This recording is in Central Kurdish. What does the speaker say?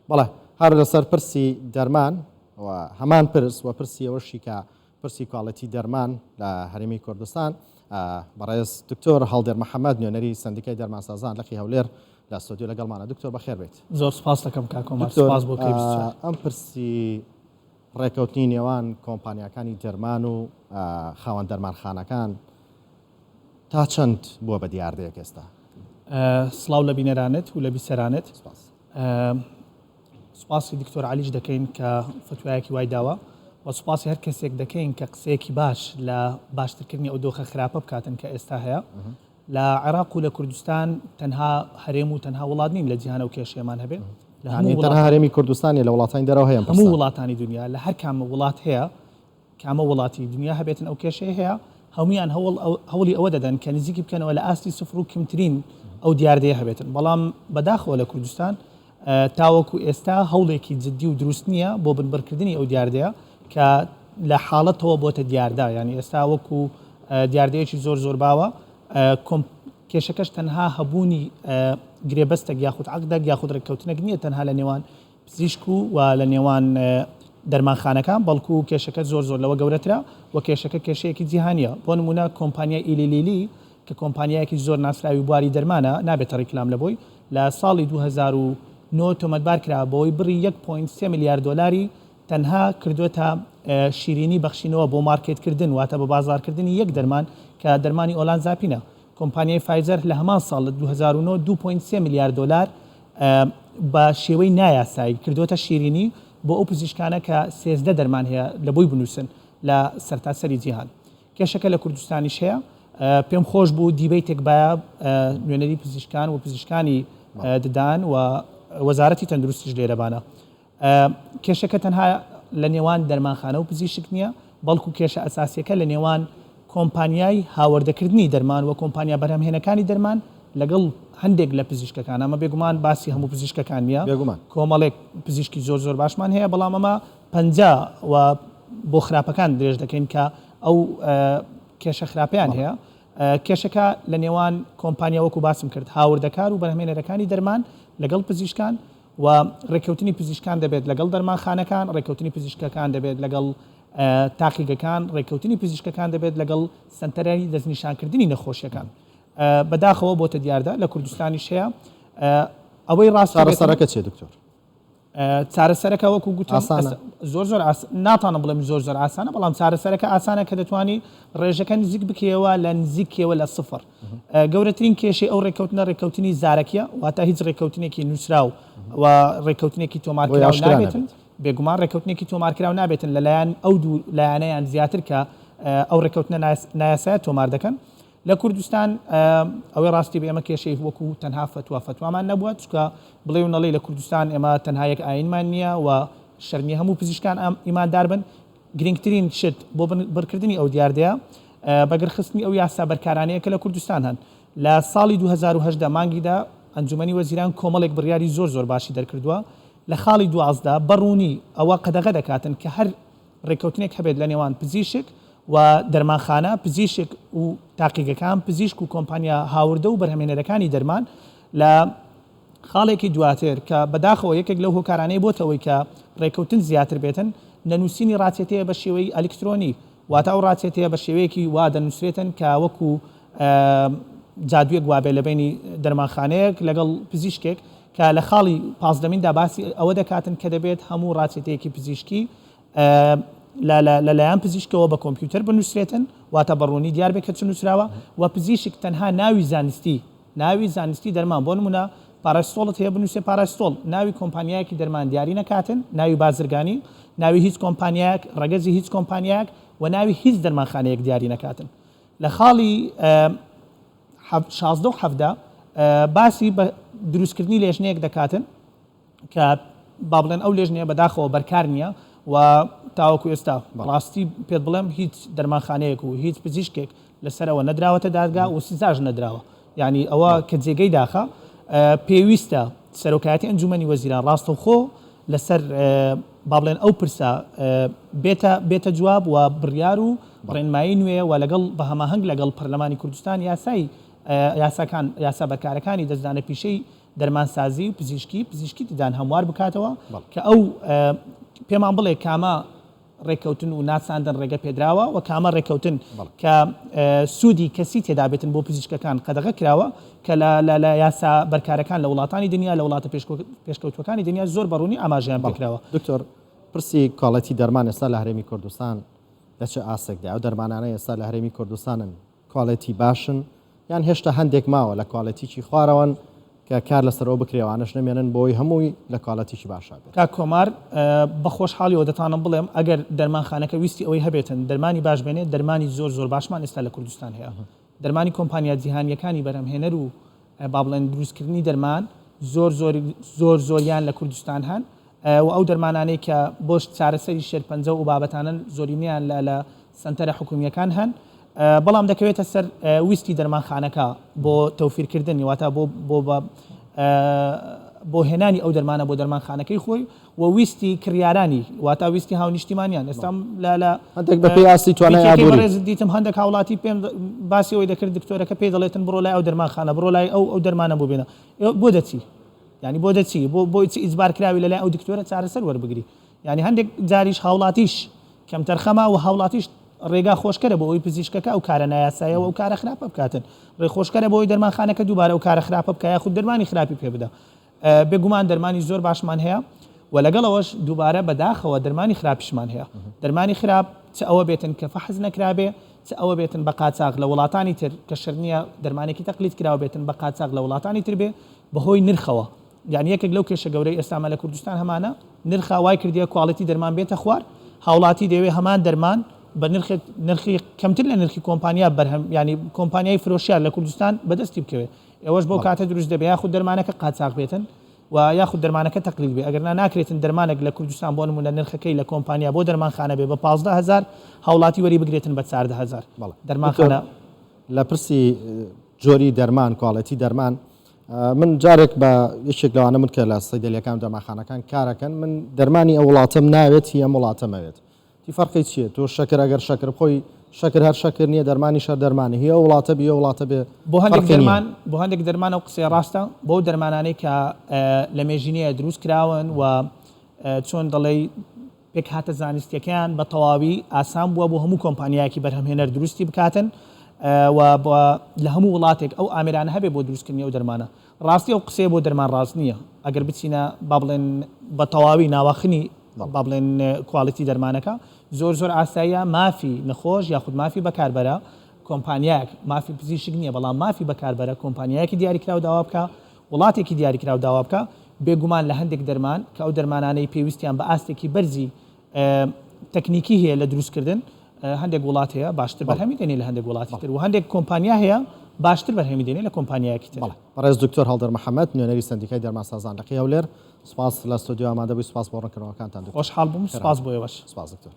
بەڵێ هەر لەسەر پرسی دەرمان و هەمان پرس و پرسی ئەوەشی کە پرسی کواڵەتی دەرمان لە هەرێمی کوردستان بەڕێز دکتۆر هەڵدێر محەممەد نوێنەری سندیکای دەرمانسازان لەقی هەولێر لە استودیۆ لەگەڵمانە. دکتۆر بەخێر بێت. زۆر سپاس دەکەم کاکۆمار، سپاس بۆ ئەم پرسی ڕێکەوتنی نێوان کۆمپانیەکانی دەرمان و خاوەن دەرمانخانەکان تا چەند بووە بە دیاردەیەک ئێستا؟ سڵاو لە بینەرانت و لە بیسەرانت. سوپاسی دکتۆر عەلیش دەکەین کە فتوایەکی وای داوە و سوپاسی هەر کەسێک دەکەین کە قسەیەکی باش لە باشترکردنی ئەو دۆخە خراپە بکاتن کە ئێستا هەیە. لە عێراق و لە کوردستان تەنها هەرێم و تەنها وڵات نین لە جیهانە و کێشەیەمان هەبێت. تەنها هەرێمی کوردستانی لە وڵاتانی دەرەوە هەیە؟ هەموو وڵاتانی دنیا لە هەر کامە وڵات هەیە کامە وڵاتی دنیا هەبێتن ئەو کێشەیە هەیە، هەمویان هەوڵی ئەوە دەدەن کە نزیکی بکەنەوە لە ئاستی سفر و کەمترین ئەو دیاردەیە هەبێتن. بەڵام بەداخەوە لە کوردستان تاوەکو ئێستا هەوڵێکی جددی و دروست نییە بۆ بنبەرکردنی ئەو دیاردەیە کە لە حاڵەتەوە بۆتە دیاردا. ینی ئێستا وەکو دیاردەیەکی زۆر باوە کێشەکەش تەنها هەبوونی گرێبەستێک یاخود عەقدێک یاخود ڕێککەوتنێک نییە تەنها لە نێوان پزیشک و لە نێوان دەرمانخانەکان، بەڵکو کێشەکە زۆر لەوە گەورەترە و کێشەکە کێشەیەکی جیهانیە. بۆ نمونە کۆمپانیای ئیلیلیلی کە کۆمپانیایەکی زۆر ناسراوی بواری دەرمانە، نابێتە ڕیکلام لە بۆی، لە ساڵی 2009 تۆمەتبار کرا بۆی بڕی 1.3 میلیارد دلاری تەنها کردوێتە شیرینی بەخشینەوە بۆ مارکێتکردن واتە بە بازارکردنی یەک دەرمان کە دەرمانی ئۆلانزاپینە. کۆمپانیای فایزەر لە هەمان ساڵ 2009 2.3 میلیارد دلار بە شێوەی نایاسایی کردوتە شیرینی بۆ ئەو پزیشکانە کە 13 دەرمان هەیە لە بۆی بنووسن لە سەرتاسەری جیهان. کێشەکە لە کوردستانیش هەیە. پێم خۆش بوو دیبەیتێک باە نوێنەری پزیشکان و پزیشکانی ددان و وەزارەتی تەندروستیش لێرەبانە. کێشەکە تەنها لە نێوان دەرمانخانە و پزیشک نییە، بەڵکو کێشە ئەساسیەکە لە نێوان کۆمپانیای هاوردەکردنی دەرمان و کۆمپانیا بەرهەمهێنەکانی دەرمان لەگەڵ هەندێک لە پزیشکەکان. ئەمە بێگومان باسی هەموو پزیشکەکان نییە، کۆمەڵێک پزیشکی زۆر باشمان هەیە، بەڵام ئەمە پەنجا و بۆ خراپەکان درێژ دەکەین کە ئەو کێشە خراپیان هەیە. کێشەکە لە نێوان کۆمپانیا وەکو باسم کرد هاوردەکار و بەرهەمهێنەرەکانی دەرمان لەگەڵ پزیشکان و ڕێککەوتنی پزیشکان دەبێت لەگەڵ دەرمانخانەکان، ڕێککەوتنی پزیشکەکان دەبێت لەگەڵ تاقیگەکان، ڕێککەوتنی پزیشکەکان دەبێت لەگەڵ سنتەرانی دەستنیشانکردنی نەخۆشیەکان. بەداخەوە بۆتە دیاردە لە کوردستانیش هەیە. ئەوەی ڕاستەرەکە چێ دکتۆر؟ چارەسەرەکە وەکو گوتم زۆر ناتانە بڵێم زۆر ئاسانە، بەڵام چارەسەرەکە ئاسانە کە دەتوانی ڕێژەکە نزیک بکەوە لە نزیکەوە لە سفر. گەورەترین کێشەی ئەو ڕێککەوتنی زارەکیە، واتە هیچ ڕێککەوتنێکی نووسراو و ڕێککەوتنێکی تۆمارکراو نابێتن، بێگومان ڕێککەوتنێکی تۆمارکراو نابێتن لەلایەن ئەو دوو لایەنەیان زیاتر کە ئەو ڕێککەوتنە نایاسایە تۆمار دەکەن. لە کوردستان ئەوەی ڕاستی بە ئێمە کێشەی وەکو تەنها فتوامان نەبووە، چکە بڵێ و نەڵێ لە کوردستان ئێمە تەنها یەک ئاینمان نییە و شەرنی هەموو پزیشکان ئیماندار بن. گرنگترین شت بۆ بەرکردنی ئەو دیاردەیە بەگرخستنی ئەو یاسا بەرکارانەیە کە لە کوردستان هەن. لە ساڵی 2010 مانگیدا ئەنجومەنی وەزیران کۆمەڵێک بڕیاری زۆر باشی دەرکردووە. لە خاڵی 12 بەڕوونی ئەوە قەدەغە دەکاتن کە هەر ڕێککەوتنێک هەبێت لە نێوان پزیشک و دەرمانخانە، پزیشک و تاقیگەکان، پزیشک و کۆمپانیا هاوردە و بەرهەمهێنەرەکانی دەرمان لە خاڵێکی دواتر کە بەداخەوە یەکێک لەو هۆکارانەی بۆتەوەی کە ڕێککەوتن زیاتر بێتن، نەنووسینی ڕاچێتەیە بە شێوەی ئەلکترۆنی، واتە ئەو ڕاچێتەیە بە شێوەیەکی وا دەنووسرێتن کە وەکو جادوویەک وابێ لە بینی دەرمانخانەیەک لەگەڵ پزیشکێک کە لە خاڵی 15 باسی ئەوە دەکاتن کە دەبێت هەموو ڕاچێتەیەکی پزیشکی لەلایەن پزیشکەوە بە کۆمپیوتەر بنووسرێتن، واتە بەڕوونی دیار بێت کە چ نووسراوە و پزیشک تەنها ناوی زانستی دەرمان، بۆ نمونە پاراستۆڵت هەیە بنووسێ پاراستۆڵ، ناوی کۆمپانیایەکی دەرمان دیاری نەکاتن، ناوی بازرگانی، ناوی هیچ کۆمپانیایەک، ڕەگەزی هیچ کۆمپانیایەک و ناوی هیچ دەرمانخانەیەک دیاری نەکاتن. لە خاڵی 16 و 17 باسی بە دروستکردنی لێژنەیەک دەکاتن کە با بڵێن ئەو لێژنەیە بەداخەوە بەرکار نییە و تاوەکو ئێستا ڕاستی پێت بڵێم هیچ دەرمانخانەیەک و هیچ پزیشکێک لەسەرەوە نەدراوەتە دادگا و سزاژ نەدراوە. یعنی ئەوە کە جێگەی داخە پێویستە سەرۆکایەتی ئەنجومەنی وەزیران ڕاستەوخۆ لەسەر با بڵێن ئەو پرسە بێتە جواب و بڕیار و ڕێنمایی نوێ و لەگەڵ بە هەماهەنگ لەگەڵ پەرلەمانی کوردستان یاسا بەرکارەکانی دەستدانە پیشەی دەرمانسازی و پزیشکی ددان هەموار بکاتەوە کە ئەو پێمان بڵێ کامە ڕێککەوتن و ناساندن ڕێگە پێدراوە و کامە ڕێککەوتن کە سوودی کەسی تێدا بێتن بۆ پزیشکەکان قەدەغە کراوە کە لە یاسا بەرکارەکان لە وڵاتانی دنیا لە وڵاتە پێشکەوتوەکانی دنیا زۆر بەڕوونی ئاماژیان پێکراوە. دکتۆر پرسی کاڵەتی دەرمان ئێستا لە هەرێمی کوردستان لە چه ئاسێکدا ئەو دەرمانانە ئێستا لە هەرێمی کوردستانن کاڵەتی باشن یان هێشتا هەندێک ماوە لە کاڵەتیی خوارەوەن کە کار لەسەرەوە بکرێوانش نمێنن بۆی هەمووی لە کاڵەتیی باشە بێت. کا کۆمار بە خۆشحاڵیەوە دەتانم بڵێم ئەگەر دەرمانخانەکە ویستی ئەوەی هەبێتن دەرمانی باش بێنێت دەرمانی زۆر باشمان ئێستا لە کوردستان هەیە. دەرمانی کۆمپانیا جیهانیەکانی بەرهەمهێنەر و با بڵێن دروستکردنی دەرمان زۆریان لە کوردستان هەن و ئەو دەرمانانەی کە بۆش چارەسەری شێرپەنجە و بابەتانن زۆرینیان لە سنتەرە حکومیەکان هەن بەڵام دەکەوێتە سەر ویستی دەرمانخانەکە بۆ تەوفیرکردن واتە بۆ هێنانی ئەو دەرمانە بۆ دەرمانخانەکەی خۆی و ویستی کڕیارانی واتە ویستی هاونیشتیمانیان ئێستا هەندێک بە پێی ئاستی توانای ئابووری دیتم هەندێک هاوڵاتی پێم باسی ئەوەی دەکرد دکتۆرەکە پێی دەڵێتن بڕۆ لای ئەو دەرمانخانە بڕۆ لای ئەو دەرمانە بۆ بێنە بۆ دەچی ینی بۆ دەچی بۆ ئیجبار کراوی لەلای ئەو دکتۆرە چارەسەر وەربگری ینی هەندێک جاریش هاوڵاتیش کەم تەرخەما و هاوڵاتیش ڕێگا خۆشکەرە بۆ ئەوی پزیشکەکە ئەو کارە نایاسایەوە ئەو کارە خراپە بکاتن ڕێخۆشکەرە بۆی دەرمانخانەکە دووبارە ئەو کارە خراپە بکە یاخود دەرمانی خراپی پێ بدە بێگومان دەرمانی زۆر باشمان هەیە و لەگەڵەوەش دووبارە بەداخەوە دەرمانی خراپیشمان هەیە دەرمانی خراپ چ ئەوە بێتن کە فەحز نەکرابێ چ ئەوە بێتن بە قاچاق لە وڵاتانی تر کە شەرنیە دەرمانێکی تەقلید کراوە بێتن بە قاچاق لە وڵاتانی تر بێ بەهۆی نرخەوە یعنی یەکێک لەو کێشە گەورەی ئێستامە لە کوردستان هەمانە نرخ وای کردیە کواڵیتی دەرمان بێتە خوار هاوڵاتی دەوێ هەمان دەرمان بە نرخی کەمتر لە نرخی کۆمپانیا بەرهەم ینی کۆمپانیای فرۆشیار لە کوردستان بەدەستی بکەوێت ئێوەش بۆ کاتە دروست دەبێ یاخود دەرمانەکە قاچاق بێتن و یاخود دەرمانەکە تەقلید بێ ئەگەر ناکرێتن دەرمانێک لە کوردستان بۆ نمونە نرخەکەی لە کۆمپانیا بۆ دەرمانخانە بێ بە 15000 هاوڵاتی وەری بگرێتن بە 14000 دەرمانخانە لە پرسی جۆری دەرمان کواڵەتی دەرمان من جارێک بە یەکێک لەوانە من کە لە سەیدەلیەکان دەرمانخانەکان کارەکەن من دەرمانی ئەو وڵاتم ناوێت هی ئەم وڵاتەمەوێت فەرقی چییە تۆ شەکر ئەگەر شەکر خۆی شەکر هەر شەکر نییە دەرمانی شەر دەرمانی هی ئەو وڵاتە بێ وڵاتە بێ بۆ هەندێک دەرمان ئەو قسەی ڕاستە بۆ دەرمانانەی کە لە مێژینەیە دروست کراون و چۆن دەڵێ پێک هاتە زانستیەکەیان بە تەواوی ئاسان بووە بۆ هەموو کۆمپانیایەکی بەرهەمهێنەر دروستی بکاتن و لە هەموو وڵاتێک ئەو ئامرانە هەبێ بۆ دروستکردنی ئەو دەرمانە ڕاستی ئەو قسەیە بۆ دەرمان ڕاست نییە ئەگەر بچینە با بڵێن بە تەواوی ناواخنی با بڵێن کواڵیتی دەرمانەکە زۆر ئاساییە مافی نەخۆش یاخود مافی بەکاربەرە کۆمپانیایەک مافی پزیشک نییە بەڵام مافی بەکاربەرە کۆمپانیایەکی دیاریکراو داوا بکە وڵاتێکی دیاریکراو داوا بکە بێگومان لە هەندێک دەرمان کە ئەو دەرمانانەی پێویستیان بە ئاستێکی بەرزی تەکنیکی هەیە لە دروستکردن هەندێک وڵات هەیە باشتر بەرهەمی دێنێ لە هەندێک وڵاتی تر و هەندێک کۆمپانیا هەیە باشتر بەرهەمی دێنێ لە کۆمپانیایەکی تر. بەڕێز دکتۆر هەڵدەر محەممەد نوێنەری سندیکای دەرمانسازان لە قیاولێر سوپاس لە ستودیۆ ئامادەبووی سوپاس بۆ ڕوونکردنەوەکانتان خۆشحاڵ بووم سوپاس بۆ ئێوەش سوپاس دکتۆر.